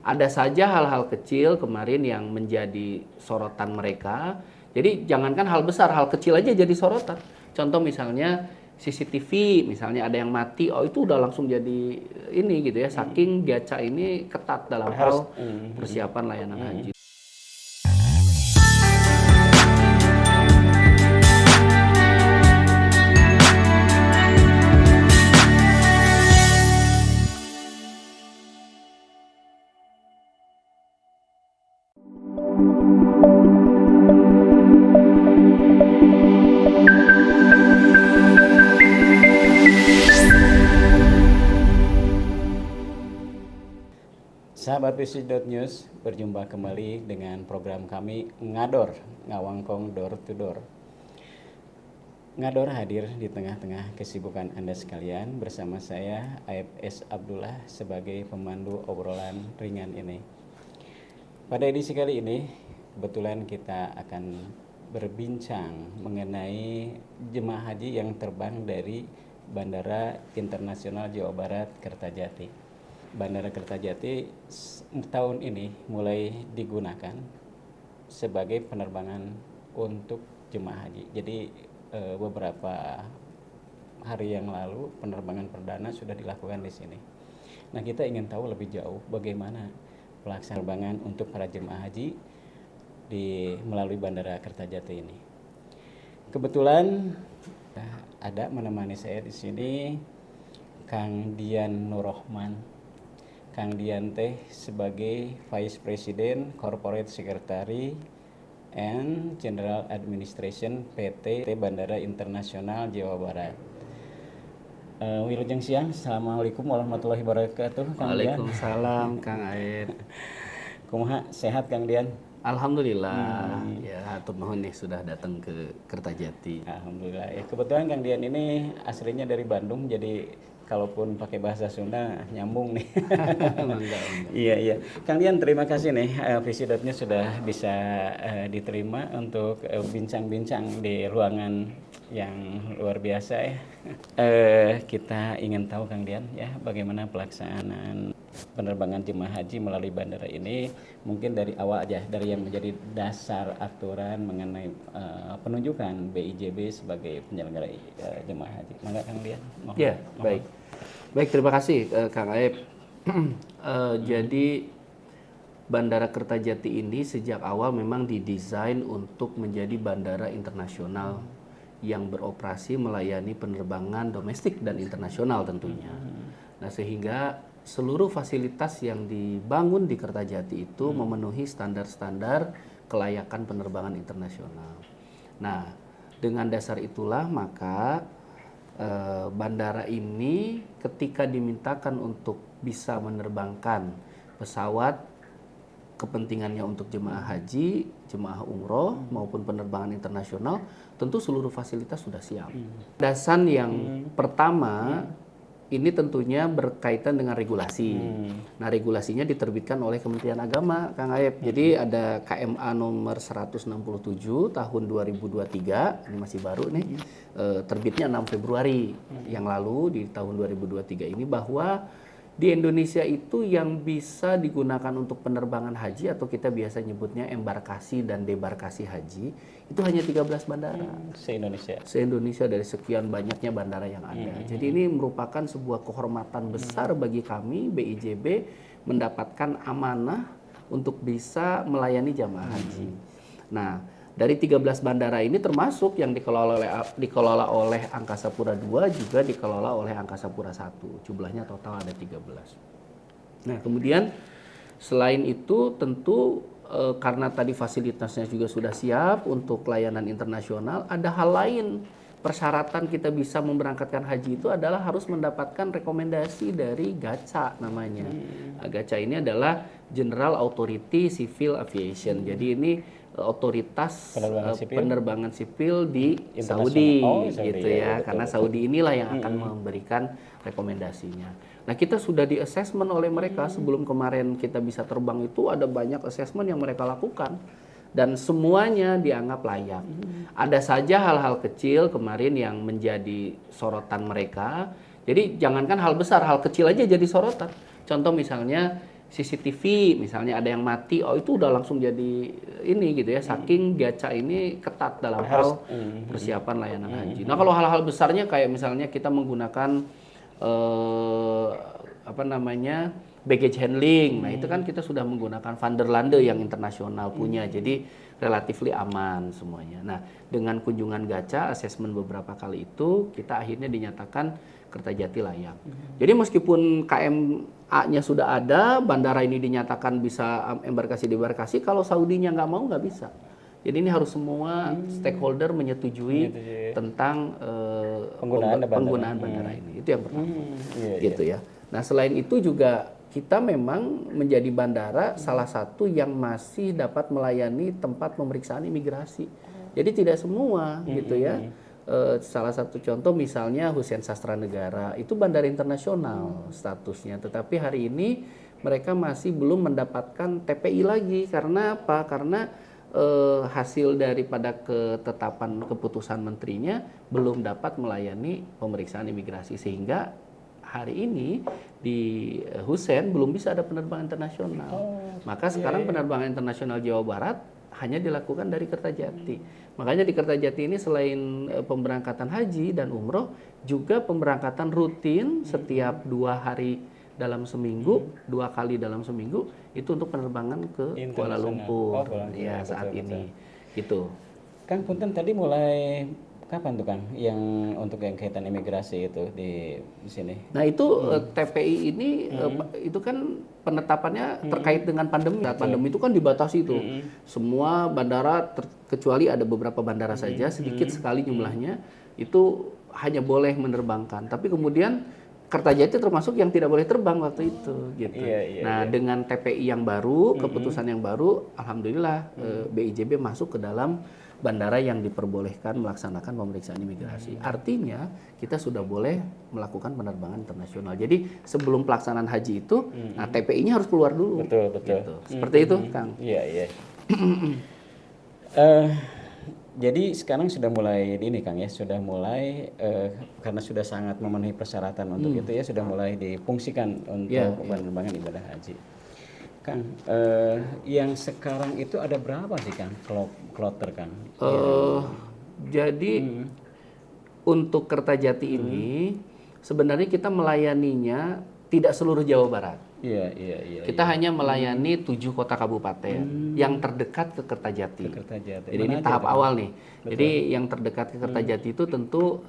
Ada saja hal-hal kecil kemarin yang menjadi sorotan mereka. Jadi jangankan hal besar, hal kecil aja jadi sorotan. Contoh misalnya CCTV, misalnya ada yang mati, oh itu udah langsung jadi ini gitu ya. Saking Gaca ini ketat dalam hal persiapan layanan haji. Sahabat Visit.News, berjumpa kembali dengan program kami Ngador, Ngawangkong Door to Door. Ngador hadir di tengah-tengah kesibukan Anda sekalian bersama saya, Aib S. Abdullah, sebagai pemandu obrolan ringan ini. Pada edisi kali ini, kebetulan kita akan berbincang mengenai jemaah haji yang terbang dari Bandara Internasional Jawa Barat Kertajati. Bandara Kertajati tahun ini mulai digunakan sebagai penerbangan untuk jemaah haji. Jadi beberapa hari yang lalu penerbangan perdana sudah dilakukan di sini. Nah, kita ingin tahu lebih jauh bagaimana pelaksanaan penerbangan untuk para jemaah haji melalui Bandara Kertajati ini. Kebetulan ada menemani saya di sini Kang Dian Nurrohman. Kang Dian teh sebagai Vice President Corporate Secretary and General Administration PT Bandara Internasional Jawa Barat. Wilujeng siang, Assalamualaikum warahmatullahi wabarakatuh. Kang Dian. Waalaikumsalam, Kang Aib. Kumaha, sehat Kang Dian? Alhamdulillah, ya hatur nuhun nih sudah datang ke Kertajati. Alhamdulillah. Ya, kebetulan Kang Dian ini aslinya dari Bandung, jadi kalaupun pakai bahasa Sunda nyambung nih. Iya. Kang Dian, terima kasih nih Visit.News sudah bisa diterima untuk bincang-bincang di ruangan yang luar biasa ya. Kita ingin tahu Kang Dian ya, bagaimana pelaksanaan penerbangan jemaah haji melalui bandara ini, mungkin dari awal aja, dari yang menjadi dasar aturan mengenai penunjukan BIJB sebagai penyelenggara jemaah haji. Mangga Kang Dian. Ya, baik, terima kasih Kang Aib. Jadi Bandara Kertajati ini sejak awal memang didesain untuk menjadi bandara internasional yang beroperasi melayani penerbangan domestik dan internasional tentunya. Nah, sehingga seluruh fasilitas yang dibangun di Kertajati itu memenuhi standar-standar kelayakan penerbangan internasional. Nah, dengan dasar itulah maka bandara ini ketika dimintakan untuk bisa menerbangkan pesawat kepentingannya untuk jemaah haji, jemaah umroh maupun penerbangan internasional, tentu seluruh fasilitas sudah siap. Landasan yang pertama ini tentunya berkaitan dengan regulasi. Nah, regulasinya diterbitkan oleh Kementerian Agama, Kang Aib. Jadi ada KMA nomor 167 tahun 2023, ini masih baru nih, terbitnya 6 Februari yang lalu di tahun 2023 ini, bahwa di Indonesia itu yang bisa digunakan untuk penerbangan haji atau kita biasa nyebutnya embarkasi dan debarkasi haji itu hanya 13 bandara. Se-Indonesia dari sekian banyaknya bandara yang ada. Jadi ini merupakan sebuah kehormatan besar bagi kami BIJB mendapatkan amanah untuk bisa melayani jamaah haji. Nah, dari 13 bandara ini termasuk yang dikelola oleh Angkasa Pura II juga dikelola oleh Angkasa Pura I. Jumlahnya total ada 13. Nah, kemudian selain itu tentu karena tadi fasilitasnya juga sudah siap untuk layanan internasional, ada hal lain. Persyaratan kita bisa memberangkatkan haji itu adalah harus mendapatkan rekomendasi dari GACA namanya. GACA ini adalah General Authority Civil Aviation. Jadi ini otoritas penerbangan sipil di Saudi, gitu ya. Betul, karena Saudi inilah yang akan memberikan rekomendasinya. Nah, kita sudah di assessment oleh mereka sebelum kemarin kita bisa terbang itu ada banyak assessment yang mereka lakukan dan semuanya dianggap layak. Ada saja hal-hal kecil kemarin yang menjadi sorotan mereka. Jadi jangankan hal besar, hal kecil aja jadi sorotan. Contoh misalnya CCTV misalnya ada yang mati, oh itu udah langsung jadi ini gitu ya, saking gacha ini ketat dalam hal persiapan layanan haji. Nah kalau hal-hal besarnya kayak misalnya kita menggunakan apa namanya baggage handling, nah itu kan kita sudah menggunakan Vanderlande yang internasional punya, jadi relatifly aman semuanya. Nah dengan kunjungan gacha, asesmen beberapa kali itu kita akhirnya dinyatakan Kertajati layak. Jadi meskipun KMA-nya sudah ada, bandara ini dinyatakan bisa embarkasi-debarkasi, kalau Saudinya nggak mau nggak bisa. Jadi ini harus semua stakeholder menyetujui tentang penggunaan bandara ini. Itu yang pertama. Gitu ya. Nah selain itu juga kita memang menjadi bandara salah satu yang masih dapat melayani tempat pemeriksaan imigrasi. Jadi tidak semua gitu ya. Salah satu contoh misalnya Hussein Sastra Negara itu bandara internasional statusnya, tetapi hari ini mereka masih belum mendapatkan TPI lagi. Karena apa? Karena hasil daripada ketetapan keputusan menterinya belum dapat melayani pemeriksaan imigrasi, sehingga hari ini di Hussein belum bisa ada penerbangan internasional. Maka sekarang penerbangan internasional Jawa Barat hanya dilakukan dari Kertajati. Makanya di Kertajati ini selain pemberangkatan haji dan umroh, juga pemberangkatan rutin setiap 2 hari dalam seminggu, 2 kali dalam seminggu, itu untuk penerbangan ke Kuala Lumpur. Ya saat ini, gitu. Kang Punten tadi mulai kapan tuh Kang yang untuk yang kaitan imigrasi itu di sini? Nah itu TPI ini itu kan penetapannya terkait dengan pandemi. Saat pandemi itu kan dibatasi tuh. Semua bandara kecuali ada beberapa bandara saja sedikit sekali jumlahnya itu hanya boleh menerbangkan. Tapi kemudian Kertajati termasuk yang tidak boleh terbang waktu itu gitu. Nah, dengan TPI yang baru, keputusan yang baru, alhamdulillah BIJB masuk ke dalam bandara yang diperbolehkan melaksanakan pemeriksaan imigrasi. Artinya kita sudah boleh melakukan penerbangan internasional. Jadi sebelum pelaksanaan haji itu, nah TPI-nya harus keluar dulu. Betul. Gitu. Seperti itu, Kang. Iya. Jadi sekarang sudah mulai ini Kang ya, sudah mulai karena sudah sangat memenuhi persyaratan untuk itu ya, sudah mulai difungsikan untuk penerbangan ibadah haji. Kang, yang sekarang itu ada berapa sih Kang kloter Kang? Jadi untuk Kertajati ini sebenarnya kita melayaninya tidak seluruh Jawa Barat. Iya. Kita hanya melayani 7 kota kabupaten yang terdekat ke Kertajati. Jadi ini tahap awal nih. Betul. Jadi yang terdekat ke Kertajati itu tentu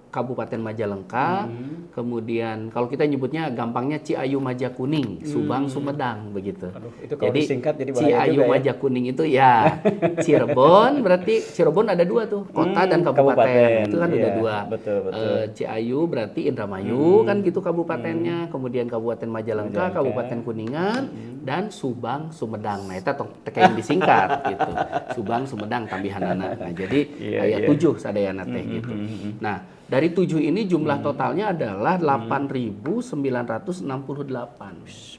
Kabupaten Majalengka, kemudian kalau kita nyebutnya gampangnya Ciayu Majakuning, Subang Sumedang begitu. Aduh, itu kalau jadi disingkat jadi bahaya Ciayu juga Majakuning itu ya Cirebon, berarti Cirebon ada 2 tuh, kota dan kabupaten. Itu kan udah 2. Betul. Ciayu berarti Indramayu kan gitu kabupatennya, kemudian Kabupaten Majalengka, Kabupaten Kuningan, dan Subang Sumedang. Nah itu kayak disingkat gitu. Subang Sumedang Tambihanana. Nah jadi ayat 7 sadayana teh gitu. Nah dari 7 ini jumlah totalnya adalah 8.968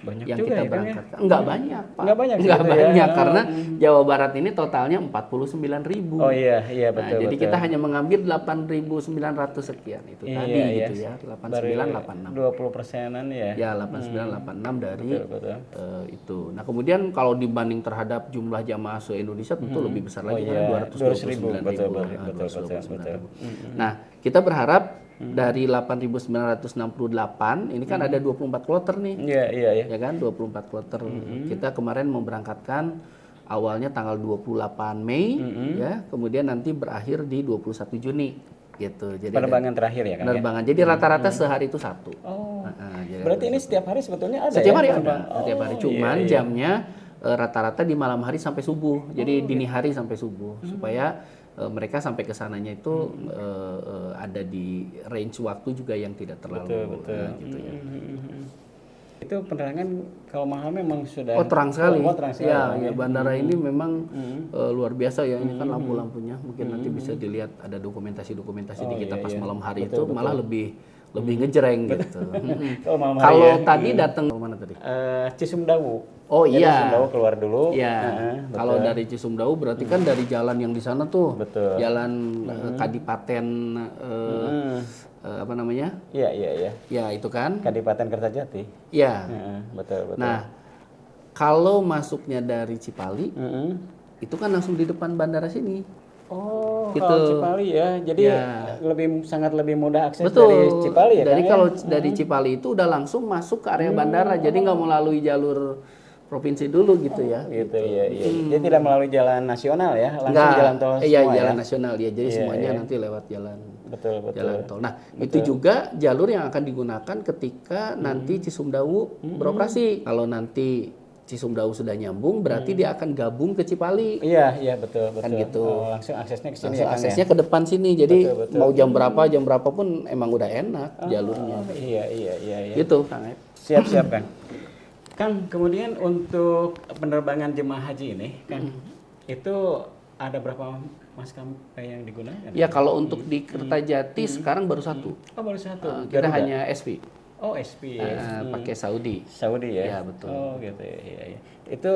banyak yang juga kita ya, berangkatkan. Enggak banyak, Pak. Enggak banyak ya? Karena Jawa Barat ini totalnya 49.000. Oh iya betul. Nah, jadi kita hanya mengambil 8.900 sekian itu tadi gitu ya. 8986. 20%-an ya. Ya, 8986 dari itu. Nah, kemudian kalau dibanding terhadap jumlah jamaah se-Indonesia tentu lebih besar lagi karena 229.000. Betul. Nah, kita berharap dari 8.968 ini kan ada 24 kloter nih. Iya. Ya kan 24 kloter. Kita kemarin memberangkatkan awalnya tanggal 28 Mei ya, kemudian nanti berakhir di 21 Juni gitu. Jadi penerbangan terakhir ya kan. Penerbangan. Jadi rata-rata sehari itu 1. Berarti ini setiap hari sebetulnya ada. Setiap hari ada. Setiap hari. Cuman jamnya rata-rata di malam hari sampai subuh. Jadi dini hari sampai subuh supaya mereka sampai ke sananya itu ada di range waktu juga yang tidak terlalu gitu ya. Itu penerangan kalau mahal memang sudah terang sekali. Terang sekali. Ya, bandara ini memang luar biasa ya. Ini kan lampu-lampunya mungkin nanti bisa dilihat ada dokumentasi di kita pas malam hari itu malah lebih lebih ngejreng gitu. Oh, malam hari Kalau ya. tadi datang mana tadi? Cisumdawu. Oh Jadi iya. Cisumdawu keluar dulu. Iya. Betul. Kalau dari Cisumdawu berarti kan dari jalan yang di sana tuh. Betul. Jalan Kadipaten apa namanya? Iya, iya, iya. Ya, itu kan? Kadipaten Kertajati. Ya. Betul, betul. Nah, kalau masuknya dari Cipali, itu kan langsung di depan bandara sini. Oh, Gitu. kalau Cipali ya. Jadi Ya. sangat lebih mudah akses Betul. dari Cipali ya. Dari Kang, kalau ya? dari Cipali itu udah langsung masuk ke area bandara, jadi nggak melalui jalur provinsi dulu gitu ya. Gitu, iya, iya. Jadi tidak melalui jalan nasional ya, langsung Nggak, jalan tol iya, semua jalan ya. nasional ya. Jadi Iya, semuanya iya. nanti lewat jalan Betul, betul. jalan tol. Nah, itu juga jalur yang akan digunakan ketika nanti Cisumdawu beroperasi. Kalau nanti Cisumdawu sudah nyambung, berarti dia akan gabung ke Cipali. Iya, iya, betul, betul. Kan gitu. Oh, langsung aksesnya ke sini Langsung ya, Kang, aksesnya ke depan sini. Jadi Betul, betul. mau jam berapa pun emang udah enak jalurnya. Oh, iya, iya, iya, iya. Gitu, Kang Ep. Siap, siap, Kang. Kang, kemudian untuk penerbangan jemaah haji ini, Kang, itu ada berapa maskapai yang digunakan? Ya kalau untuk di Kertajati sekarang baru satu. Oh, baru satu. Kita Garuda? hanya SP. Oh, SP. Pakai Saudi. Saudi ya? Ya, betul. Oh, gitu ya. Iya, iya. Itu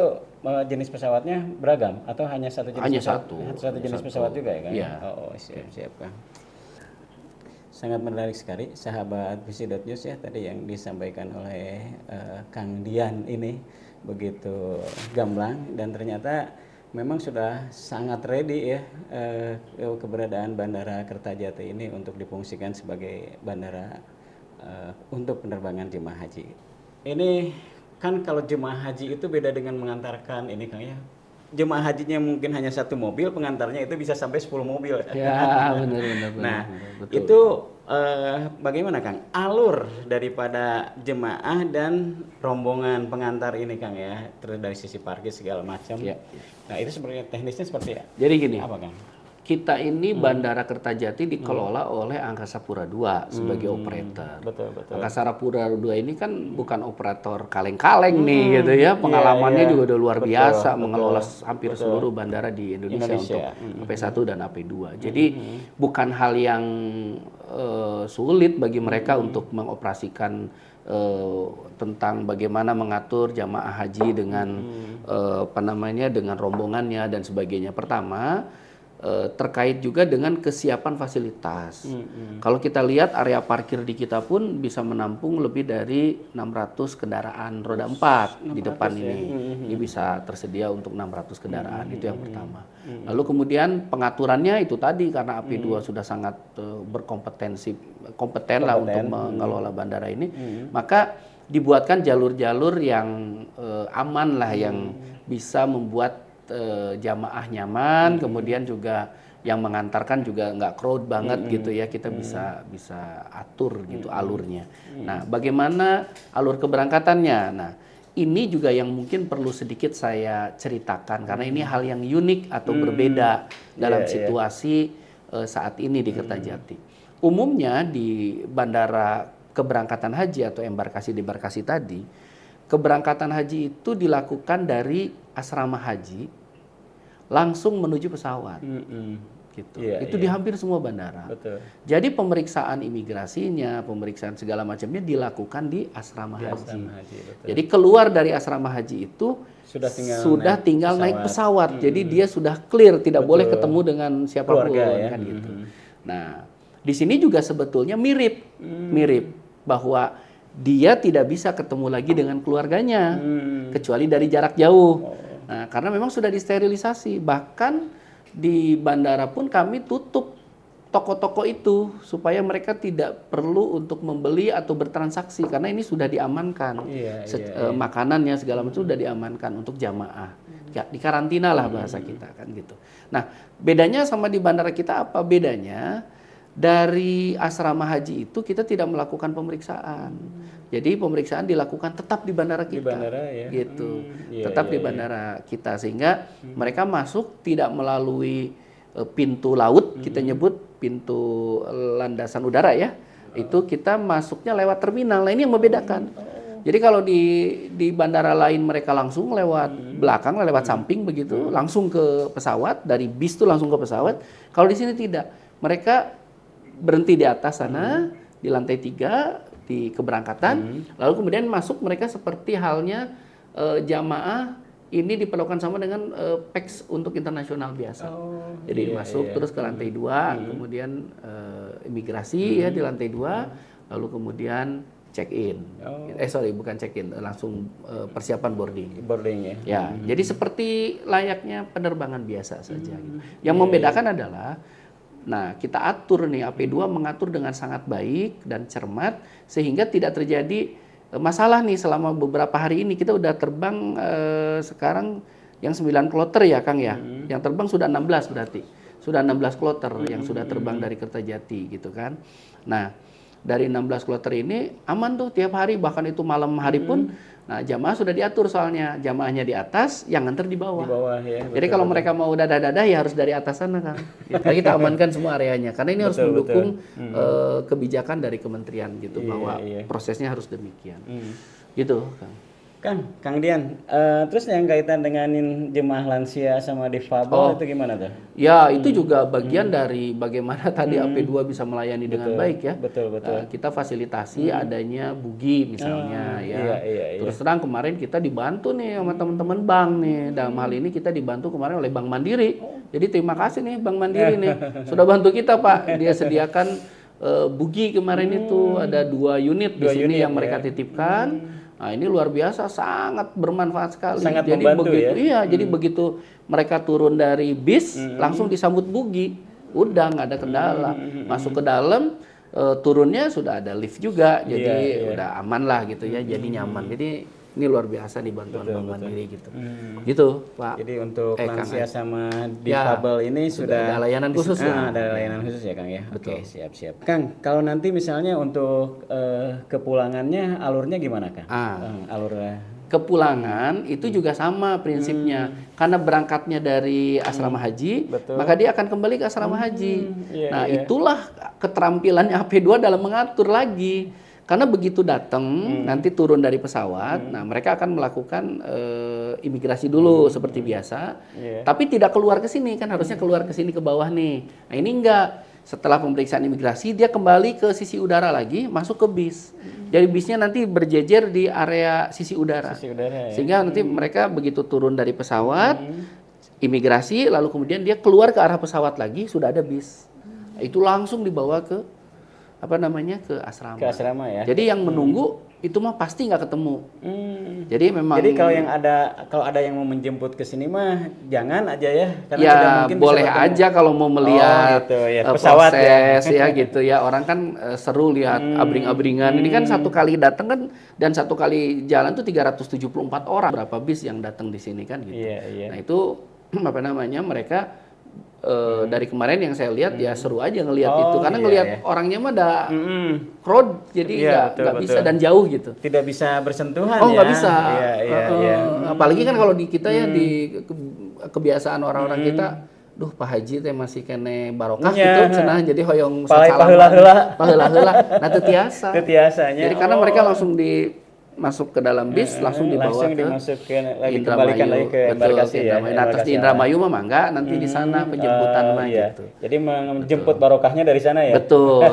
jenis pesawatnya beragam atau hanya satu jenis Hanya pesawat? satu. Satu jenis Satu. pesawat juga ya, Kang? Iya. Oh, siap, siap, Kang. Sangat menarik sekali sahabat Visi.News ya tadi yang disampaikan oleh Kang Dian ini begitu gamblang dan ternyata memang sudah sangat ready ya keberadaan Bandara Kertajati ini untuk difungsikan sebagai bandara untuk penerbangan jemaah haji. Ini kan kalau jemaah haji itu beda dengan mengantarkan ini Kang ya. Jemaah hajinya mungkin hanya satu mobil, pengantarnya itu bisa sampai 10 mobil. Ya, benar. Nah, betul. itu bagaimana Kang? Alur daripada jemaah dan rombongan pengantar ini Kang ya, terus dari sisi parkir segala macam. Ya. Nah, itu sebenarnya teknisnya seperti Jadi gini, apa Kang? kita ini Bandara Kertajati dikelola oleh Angkasa Pura II sebagai operator. Betul, betul. Angkasa Pura II ini kan bukan operator kaleng-kaleng nih gitu ya. Pengalamannya iya. juga udah luar Betul, biasa betul, mengelola hampir betul. seluruh bandara di Indonesia. Untuk AP1 dan AP2. Jadi bukan hal yang sulit bagi mereka untuk mengoperasikan tentang bagaimana mengatur jamaah haji dengan apa namanya dengan rombongannya dan sebagainya. Pertama terkait juga dengan kesiapan fasilitas. Kalau kita lihat area parkir di kita pun bisa menampung lebih dari 600 kendaraan roda 4 di depan ya? ini. Ini bisa tersedia untuk 600 kendaraan, itu yang pertama. Lalu kemudian pengaturannya itu tadi karena AP2 sudah sangat kompeten lah untuk mengelola bandara ini, maka dibuatkan jalur-jalur yang aman lah yang bisa membuat jamaah nyaman, kemudian juga yang mengantarkan juga nggak crowd banget gitu ya, kita bisa atur gitu alurnya. Nah, bagaimana alur keberangkatannya? Nah, ini juga yang mungkin perlu sedikit saya ceritakan karena ini hal yang unik atau berbeda dalam situasi saat ini di Kertajati. Umumnya di bandara keberangkatan haji atau embarkasi tadi, keberangkatan haji itu dilakukan dari asrama haji langsung menuju pesawat, gitu. Itu di hampir semua bandara. Betul. Jadi pemeriksaan imigrasinya, pemeriksaan segala macamnya dilakukan di asrama haji. Jadi keluar dari asrama haji itu sudah tinggal naik pesawat. Jadi dia sudah clear, tidak boleh ketemu dengan siapapun kan gitu. Nah, di sini juga sebetulnya mirip bahwa dia tidak bisa ketemu lagi dengan keluarganya kecuali dari jarak jauh. Nah, karena memang sudah disterilisasi. Bahkan di bandara pun kami tutup toko-toko itu supaya mereka tidak perlu untuk membeli atau bertransaksi karena ini sudah diamankan. Makanannya segala macam sudah diamankan untuk jamaah. Ya, di karantina lah bahasa kita kan gitu. Nah, bedanya sama di bandara kita apa? Bedanya dari asrama haji itu kita tidak melakukan pemeriksaan. Jadi pemeriksaan dilakukan tetap di bandara kita. Di bandara ya. Gitu. Tetap di bandara kita sehingga mereka masuk tidak melalui pintu laut, kita nyebut pintu landasan udara ya. Itu kita masuknya lewat terminal. Nah, ini yang membedakan. Jadi kalau di bandara lain mereka langsung lewat belakang, lewat samping begitu, langsung ke pesawat, dari bis itu langsung ke pesawat. Kalau di sini tidak. Mereka berhenti di atas sana, di lantai 3 di keberangkatan, lalu kemudian masuk mereka seperti halnya jamaah ini diperlakukan sama dengan PEX untuk internasional biasa. Jadi masuk terus ke lantai 2, kemudian imigrasi ya di lantai 2, lalu kemudian check-in. Bukan check-in, langsung persiapan boarding. Boarding ya. Ya, jadi seperti layaknya penerbangan biasa saja. Gitu. Yang membedakan adalah, nah kita atur nih, AP2 mengatur dengan sangat baik dan cermat sehingga tidak terjadi masalah nih selama beberapa hari ini. Kita udah terbang sekarang yang 9 kloter ya Kang ya. Yang terbang sudah 16 berarti. Sudah 16 kloter yang sudah terbang dari Kertajati gitu kan. Nah, dari 16 kloter ini aman tuh tiap hari, bahkan itu malam hari pun. Nah, jamaah sudah diatur soalnya, jamaahnya di atas, yang nganter di bawah. Di bawah ya. Jadi kalau mereka mau dadah-dadah ya harus dari atas sana kan. Kita amankan semua areanya karena ini harus mendukung kebijakan dari kementerian gitu bahwa prosesnya harus demikian. Gitu, Kang Dian, terus yang kaitan dengan jemaah lansia sama difabel itu gimana tuh? Ya, itu juga bagian dari bagaimana tadi AP2 bisa melayani dengan baik ya. Betul. Kita fasilitasi adanya bugi misalnya ya. Terus terang kemarin kita dibantu nih sama teman-teman bank nih. Dalam hal ini kita dibantu kemarin oleh Bank Mandiri. Jadi terima kasih nih Bank Mandiri nih. Sudah bantu kita Pak. Dia sediakan bugi kemarin itu ada 2 unit di sini yang mereka titipkan. Nah, ini luar biasa, sangat bermanfaat sekali. Sangat jadi membantu begitu, ya. Iya, jadi begitu mereka turun dari bis, langsung disambut bugi. Udah nggak ada kendala. Masuk ke dalam, turunnya sudah ada lift juga, jadi udah aman lah gitu ya, jadi nyaman. Jadi ini luar biasa nih bantuan Bank Mandiri gitu. Gitu, Pak. Jadi untuk lansia sama difabel ini sudah ada layanan khusus ya. Ada layanan khusus ya Kang ya. Betul. Oke, siap. Kang, kalau nanti misalnya untuk kepulangannya alurnya gimana Kang? Alurnya kepulangan itu juga sama prinsipnya. Karena berangkatnya dari asrama haji, maka dia akan kembali ke asrama haji. Itulah keterampilannya AP2 dalam mengatur lagi. Karena begitu datang, nanti turun dari pesawat, nah mereka akan melakukan imigrasi dulu seperti biasa, tapi tidak keluar ke sini, kan harusnya keluar ke sini ke bawah nih. Nah ini enggak, setelah pemeriksaan imigrasi dia kembali ke sisi udara lagi, masuk ke bis. Jadi bisnya nanti berjejer di area sisi udara. Sehingga nanti mereka begitu turun dari pesawat, imigrasi, lalu kemudian dia keluar ke arah pesawat lagi, sudah ada bis. Itu langsung dibawa ke ke asrama. Ke asrama ya. Jadi yang menunggu itu mah pasti nggak ketemu. Jadi memang. Jadi kalau ada yang mau menjemput ke sini mah jangan aja ya. Karena tidak mungkin boleh aja kalau mau melihat pesawat proses ya gitu ya. Orang kan seru lihat abring-abringan. Ini kan satu kali datang kan dan satu kali jalan tuh 374 orang. Berapa bis yang datang di sini kan gitu. Nah itu mereka dari kemarin yang saya lihat ya seru aja ngelihat itu karena ngelihat orangnya mah ada crowd jadi nggak bisa dan jauh gitu. Tidak bisa bersentuhan nggak bisa. Apalagi kan kalau di kita ya di kebiasaan orang-orang kita, Pak Haji teh masih kene barokah gitu cenah jadi hoyong paheula-heula nah teu tiasa. Jadi karena mereka langsung masuk ke dalam bis langsung dibawa dikembalikan lagi ke embarkasi ya. Nah, terus di Indramayu mah enggak, nanti di sana penjemputan mah gitu. Jadi menjemput barokahnya dari sana ya. Betul.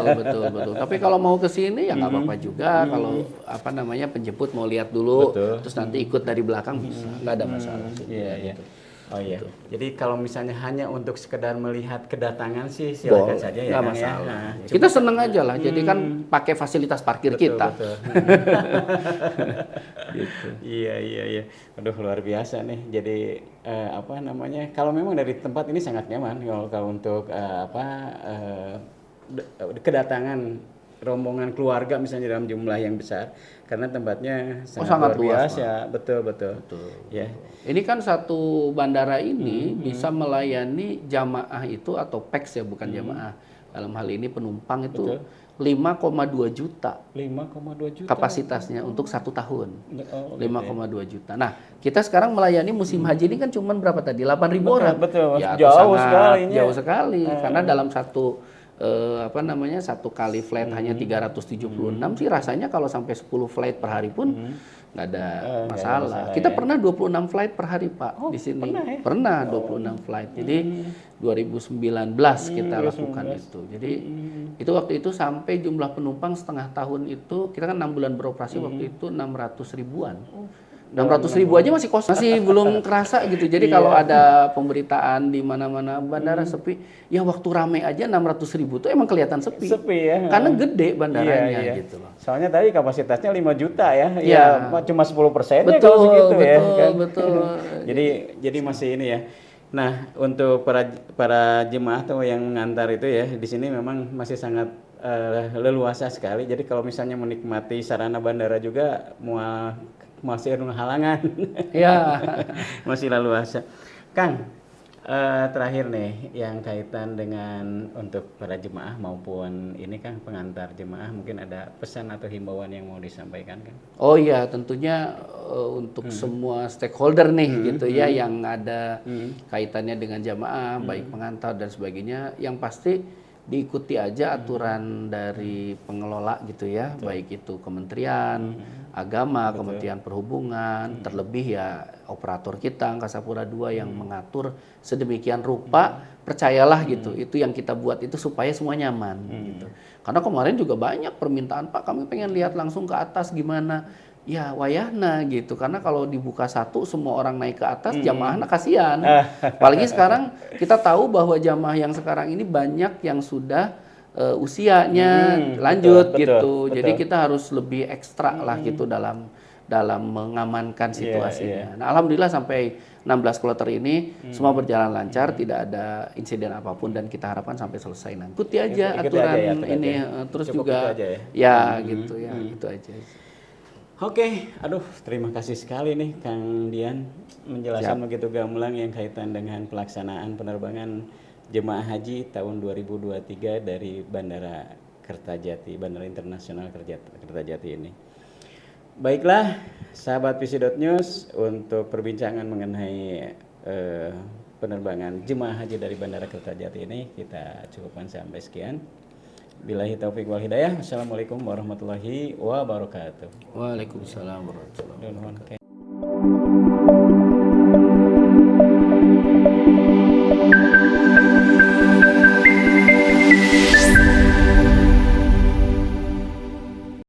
Tapi kalau mau ke sini ya nggak apa-apa juga kalau penjemput mau lihat dulu terus nanti ikut dari belakang bisa. Nggak ada masalah. Iya. Oh iya. Jadi kalau misalnya hanya untuk sekedar melihat kedatangan sih silakan saja ya. Nggak masalah. Ya. Kita seneng aja lah. Jadi kan pakai fasilitas parkir kita. Gitu. Iya. Aduh luar biasa nih. Jadi kalau memang dari tempat ini sangat nyaman kalau untuk kedatangan rombongan keluarga misalnya dalam jumlah yang besar karena tempatnya sangat luar biasa. Betul. Ya. Ini kan satu bandara ini bisa melayani jamaah itu atau PEX ya bukan jamaah. Dalam hal ini penumpang itu 5,2 juta. 5,2 juta kapasitasnya untuk 1 tahun. 5,2 juta. Nah, kita sekarang melayani musim haji ini kan cuma berapa tadi? 8.000 orang. Betul. Ya, jauh sekali. Jauh sekali karena dalam satu apa namanya satu kali flight hanya 376 sih rasanya kalau sampai 10 flight per hari pun nggak ada masalah. Kita pernah 26 flight per hari Pak di sini. Pernah 26 flight. Jadi 2019 kita lakukan itu. Jadi itu waktu itu sampai jumlah penumpang setengah tahun itu kita kan 6 bulan beroperasi waktu itu 600 ribuan. 600 ribu aja masih kosong, masih belum kerasa gitu. Jadi kalau ada pemberitaan di mana-mana bandara sepi, ya waktu rame aja 600 ribu tuh emang kelihatan sepi. Sepi ya. Karena gede bandaranya gitu loh. Soalnya tadi kapasitasnya 5 juta ya. Iya. Ya cuma 10% Betul, kalau segitu betul, ya kan. betul. Jadi masih ini ya. Nah, untuk para jemaah tuh yang mengantar itu ya, di sini memang masih sangat leluasa sekali. Jadi kalau misalnya menikmati sarana bandara juga masih ada halangan. Ya. Masih leluasa. Kang, terakhir nih yang kaitan dengan untuk para jemaah maupun ini Kang pengantar jemaah, mungkin ada pesan atau himbauan yang mau disampaikan Kang? Oh iya, tentunya untuk semua stakeholder nih gitu ya yang ada kaitannya dengan jamaah, baik pengantar dan sebagainya, yang pasti diikuti aja aturan dari pengelola gitu ya, baik itu Kementerian Agama, Kementerian Perhubungan, terlebih ya operator kita Angkasa Pura II yang mengatur sedemikian rupa, percayalah gitu, itu yang kita buat itu supaya semua nyaman gitu. Karena kemarin juga banyak permintaan, Pak kami pengen lihat langsung ke atas gimana. Ya wayahna gitu, karena kalau dibuka satu semua orang naik ke atas jamaahnya kasihan. Apalagi sekarang kita tahu bahwa jamaah yang sekarang ini banyak yang sudah usianya lanjut gitu. Jadi kita harus lebih ekstra lah gitu dalam mengamankan situasinya. Nah, alhamdulillah sampai 16 kloter ini semua berjalan lancar, tidak ada insiden apapun dan kita harapkan sampai selesai nanti. Ikuti aja aturan ini terus cukup juga itu aja gitu ya, itu aja. Oke, aduh terima kasih sekali nih Kang Dian menjelaskan begitu gamblang yang kaitan dengan pelaksanaan penerbangan jemaah haji tahun 2023 dari Bandara Kertajati, Bandara Internasional Kertajati ini. Baiklah, sahabat PC.News, untuk perbincangan mengenai penerbangan jemaah haji dari Bandara Kertajati ini kita cukupkan sampai sekian. Billahi taufiq wal hidayah. Assalamualaikum warahmatullahi wabarakatuh. Waalaikumsalam warahmatullahi wabarakatuh.